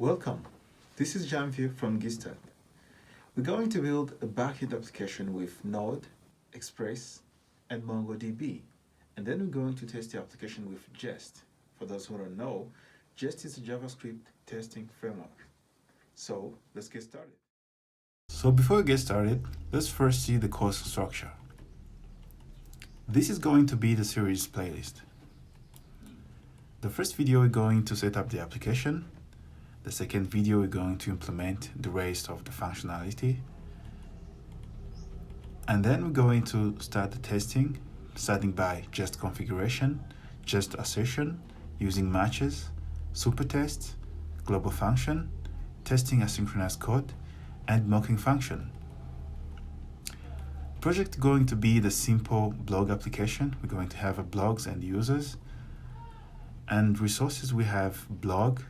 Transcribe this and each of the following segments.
Welcome, this is Janvier from Gitstart. We're going to build a backend application with Node, Express, and MongoDB. And then we're going to test the application with Jest. For those who don't know, Jest is a JavaScript testing framework. So let's get started. So before we get started, let's first see the course structure. This is going to be the series playlist. The first video we're going to set up the application. The second video we're going to implement the rest of the functionality. And then we're going to start the testing, starting by Jest configuration, Jest assertion, using matches, super tests, global function, testing asynchronous code, and mocking function. Project going to be the simple blog application. We're going to have a blogs and users. And resources, we have blog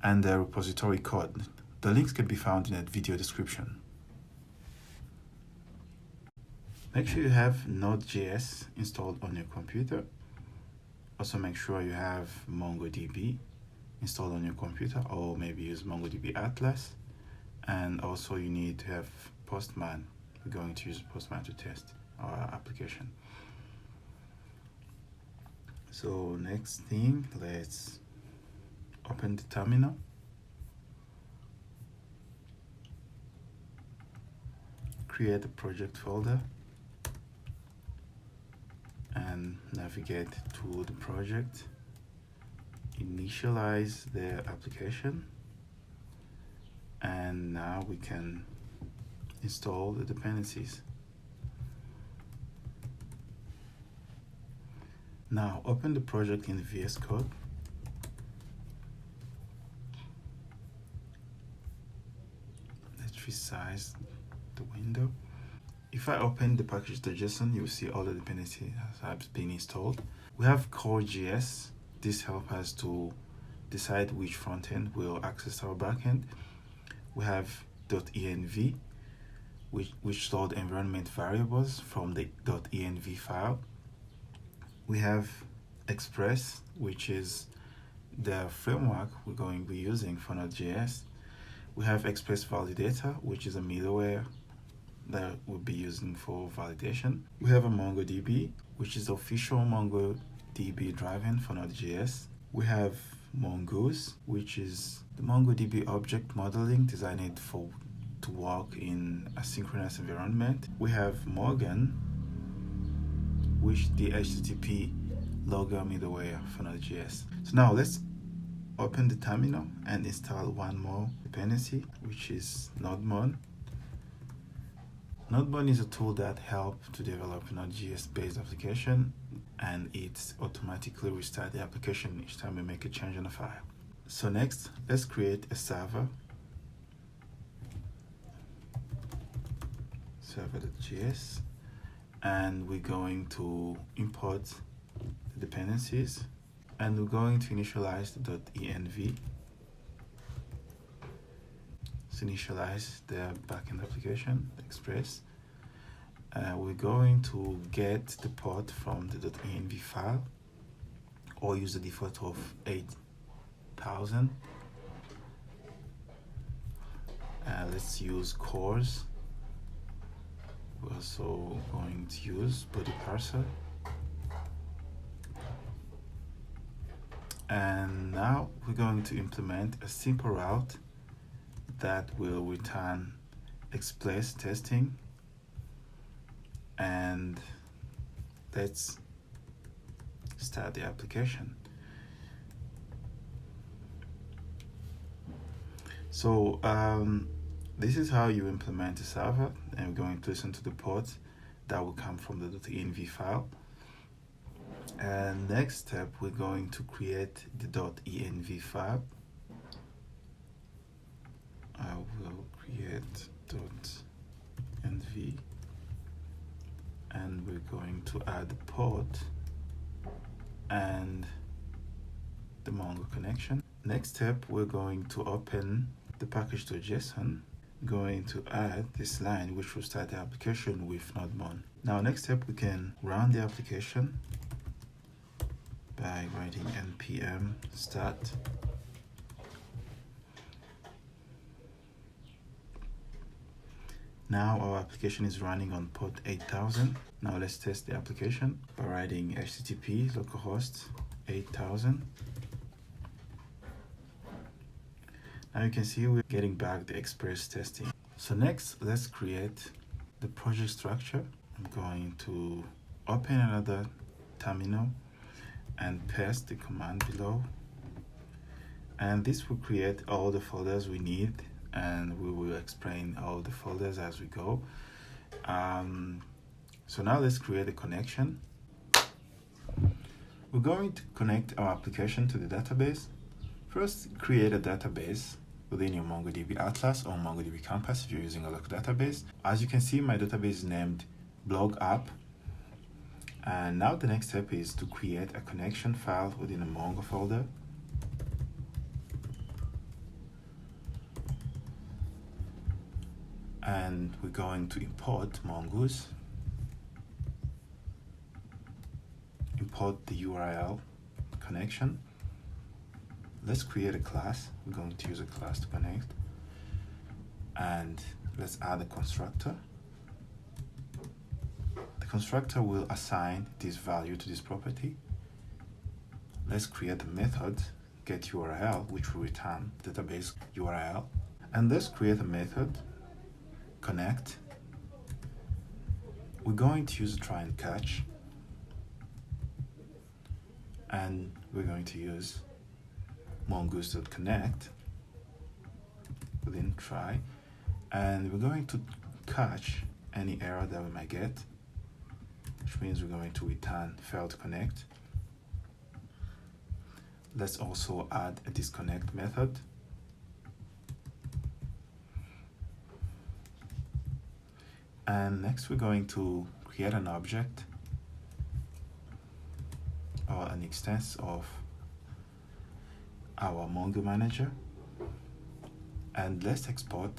and the repository code. The links can be found in that video description. Make sure you have Node.js installed on your computer. Also make sure you have MongoDB installed on your computer, or maybe use MongoDB Atlas. And also you need to have Postman. We're going to use Postman to test our application. So next thing, let's open the terminal. Create a project folder and navigate to the project. Initialize the application. And now we can install the dependencies. Now open the project in VS Code. Let's resize the window. If I open the package.json, you will see all the dependencies have been installed. We have core.js. This helps us to decide which frontend will access our backend. We have .env, which stored environment variables from the .env file. We have Express, which is the framework we're going to be using for Node.js. We have Express Validator, which is a middleware that we'll be using for validation. We have a MongoDB, which is the official MongoDB driven for Node.js. We have Mongoose, which is the MongoDB object modeling designed to work in a synchronous environment. We have Morgan, which the HTTP logger middleware for Node.js. So now let's open the terminal and install one more dependency, which is Nodemon. Nodemon is a tool that helps to develop a Node.js based application, and it automatically restarts the application each time we make a change on a file. So next, let's create a server. Server.js. And we're going to import the dependencies, and we're going to initialize the .env. So initialize the backend application, Express. We're going to get the port from the .env file, or use the default of 8000. Let's use cores. We're also going to use body parser. And now we're going to implement a simple route that will return Express testing. And let's start the application. So this is how you implement a server, and we're going to listen to the port that will come from the .env file. And next step, we're going to create the .env file. I will create .env, and we're going to add the port and the Mongo connection. Next step, we're going to open the package.json, going to add this line which will start the application with Nodemon. Now next step, we can run the application by writing npm start Now our application is running on port 8000. Now let's test the application by writing http localhost 8000. Now you can see we're getting back the express testing. So next, let's create the project structure. I'm going to open another terminal and paste the command below. And this will create all the folders we need, and we will explain all the folders as we go. So now let's create a connection. We're going to connect our application to the database. First, create a database within your MongoDB Atlas or MongoDB Campus if you're using a local database. As you can see, my database is named blog app. And now the next step is to create a connection file within a Mongo folder. And we're going to import Mongoose, import the URL connection. Let's create a class. We're going to use a class to connect. And let's add a constructor. The constructor will assign this value to this property. Let's create the method getURL, which will return database URL. And let's create a method connect. We're going to use a try and catch. And we're going to use mongoose.connect within try, and we're going to catch any error that we might get, which means we're going to return failed connect. Let's also add a disconnect method. And next we're going to create an object or an instance of our Mongo manager, and let's export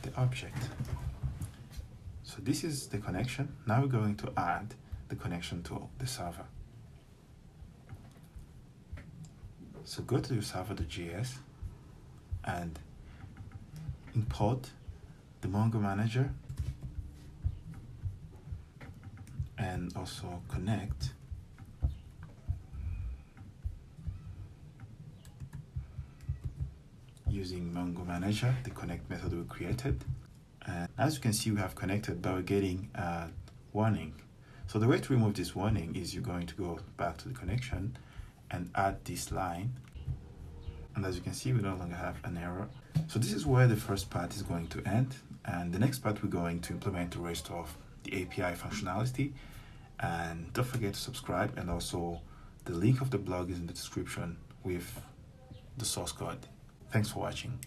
the object. So this is the connection. Now we're going to add the connection to the server. So go to your server.js and import the Mongo manager and also connect using Mongo manager, the connect method we created. And as you can see, we have connected, but we're getting a warning. So the way to remove this warning is you're going to go back to the connection and add this line. And as you can see, we no longer have an error. So this is where the first part is going to end. And the next part, we're going to implement the rest of the API functionality. And don't forget to subscribe. And also the link of the blog is in the description with the source code. Thanks for watching.